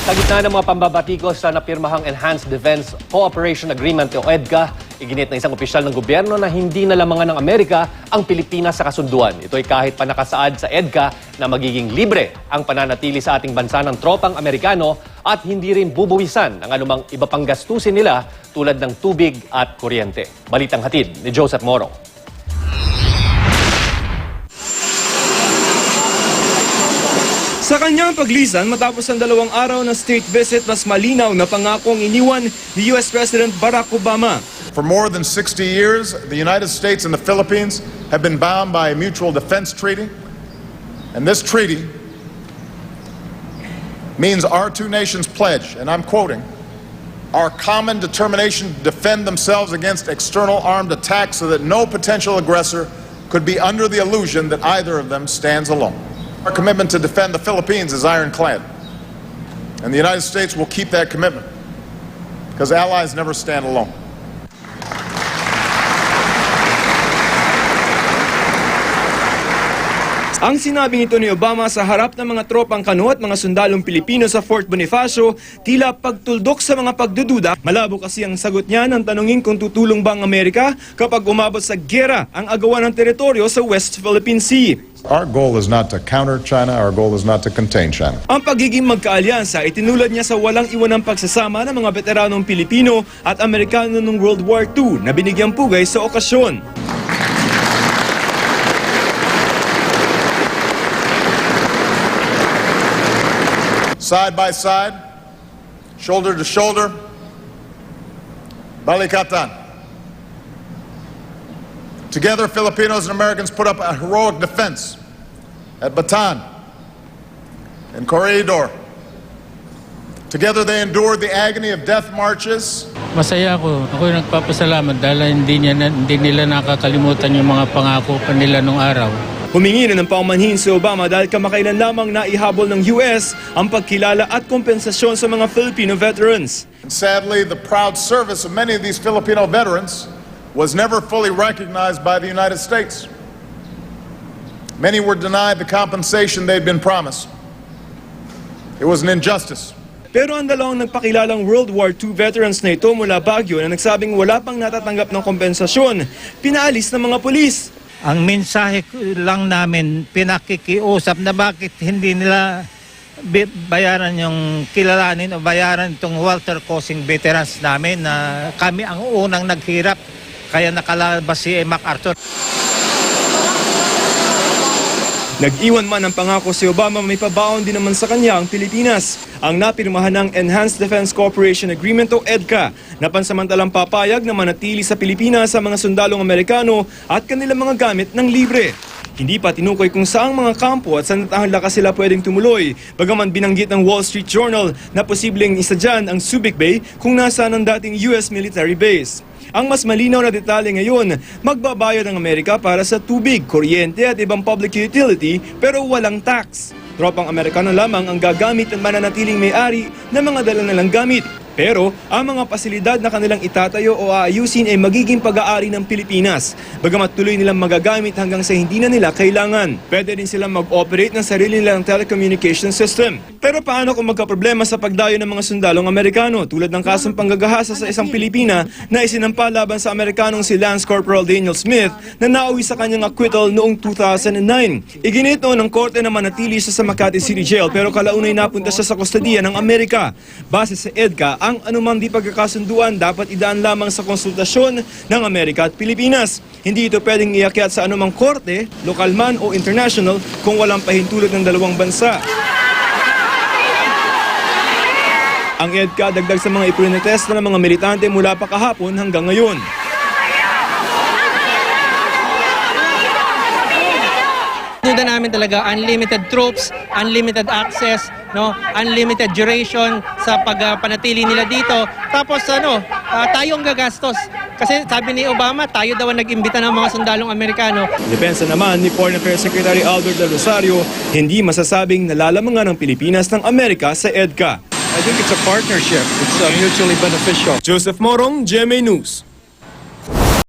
Sa gitna ng mga pambabatikos sa napirmahang Enhanced Defense Cooperation Agreement o EDCA, iginit ng isang opisyal ng gobyerno na hindi nalamangan ng Amerika ang Pilipinas sa kasunduan. Ito'y kahit pa nakasaad sa EDCA na magiging libre ang pananatili sa ating bansa ng tropang Amerikano at hindi rin bubuwisan ang anumang iba pang gastusin nila tulad ng tubig at kuryente. Balitang hatid ni Joseph Morong. Sa kanyang paglisan matapos ang 2 araw na state visit, mas malinaw na pangakong iniwan ni US President Barack Obama. For more than 60 years, the United States and the Philippines have been bound by a mutual defense treaty. And this treaty means our two nations pledge, and I'm quoting, our common determination to defend themselves against external armed attacks so that no potential aggressor could be under the illusion that either of them stands alone. Our commitment to defend the Philippines is ironclad, and the United States will keep that commitment, because allies never stand alone. Ang sinabi nito ni Obama sa harap ng mga tropang kano at mga sundalong Pilipino sa Fort Bonifacio, tila pagtuldok sa mga pagdududa. Malabo kasi ang sagot niya nang tanungin kung tutulong ba ang Amerika kapag umabot sa giyera ang agawan ng teritoryo sa West Philippine Sea. Our goal is not to counter China, our goal is not to contain China. Ang pagiging magkaalyansa itinulad niya sa walang iwanang pagsasama ng mga veteranong Pilipino at Amerikano noong World War II na binigyang pugay sa okasyon. Side by side, shoulder to shoulder, Balikatan. Together, Filipinos and Americans put up a heroic defense at Batan and Corregidor. Together, they endured the agony of death marches. Masaya ako. Ako nagpapasalamat dahil hindi nila nakakalimutan yung mga pangako pa nila nung araw. Humingi na ng paumanhin si Obama dahil kamakailan lamang naihabol ng US ang pagkilala at kompensasyon sa mga Filipino veterans. And sadly, the proud service of many of these Filipino veterans was never fully recognized by the United States. Many were denied the compensation they'd been promised. It was an injustice. Pero ang dalawang nagpakilalang World War II veterans na ito mula Baguio na nagsabing wala pang natatanggap ng kompensasyon, pinaalis ng mga pulis. Ang mensahe lang namin, pinakikiusap na bakit hindi nila bayaran yung kilalanin o bayaran itong Walter Cosing veterans namin na kami ang unang naghirap kaya nakalabas si MacArthur. Nag-iwan man ang pangako si Obama, may pabaon din naman sa kanya ang Pilipinas. Ang napirmahan ng Enhanced Defense Cooperation Agreement o EDCA na pansamantalang papayag na manatili sa Pilipinas sa mga sundalong Amerikano at kanilang mga gamit ng libre. Hindi pa tinukoy kung saang mga kampo at saan lakas sila pwedeng tumuloy. Bagaman binanggit ng Wall Street Journal na posibleng isa dyan ang Subic Bay kung nasaan ang dating US military base. Ang mas malinaw na detalye ngayon, magbabayad ang Amerika para sa tubig, kuryente at ibang public utility pero walang tax. Tropang Amerikano lamang ang gagamit at mananatiling may-ari ng mga dala nilang gamit. Pero ang mga pasilidad na kanilang itatayo o aayusin ay magiging pag-aari ng Pilipinas. Bagamat tuloy nilang magagamit hanggang sa hindi na nila kailangan. Pwede din silang mag-operate ng sarili nilang telecommunication system. Pero paano kung magkaproblema sa pagdayo ng mga sundalong Amerikano tulad ng kasong panggagahasa sa isang Pilipina na isinampa laban sa Amerikanong si Lance Corporal Daniel Smith na nauwi sa kanyang acquittal noong 2009. Iginito ng korte na manatili siya sa Makati City Jail pero kalaunay napunta siya sa kustodiya ng Amerika. Base sa EDCA, ang anumang di pagkakasunduan dapat idaan lamang sa konsultasyon ng Amerika at Pilipinas. Hindi ito pwedeng iakyat sa anumang korte, lokal man o international kung walang pahintulot ng dalawang bansa. Ang EDCA dagdag sa mga ipinetesta ng mga militante mula pa kahapon hanggang ngayon. Duda namin talaga unlimited troops, unlimited access, unlimited duration sa pagpanatili nila dito. Tapos tayo ang gagastos. Kasi sabi ni Obama, tayo daw ang nag-imbita ng mga sundalong Amerikano. Depensa naman ni Foreign Affairs Secretary Albert Del Rosario, hindi masasabing nalalamangan ng Pilipinas ng Amerika sa EDCA. I think it's a partnership. It's mutually beneficial. Joseph Morong, GMA News.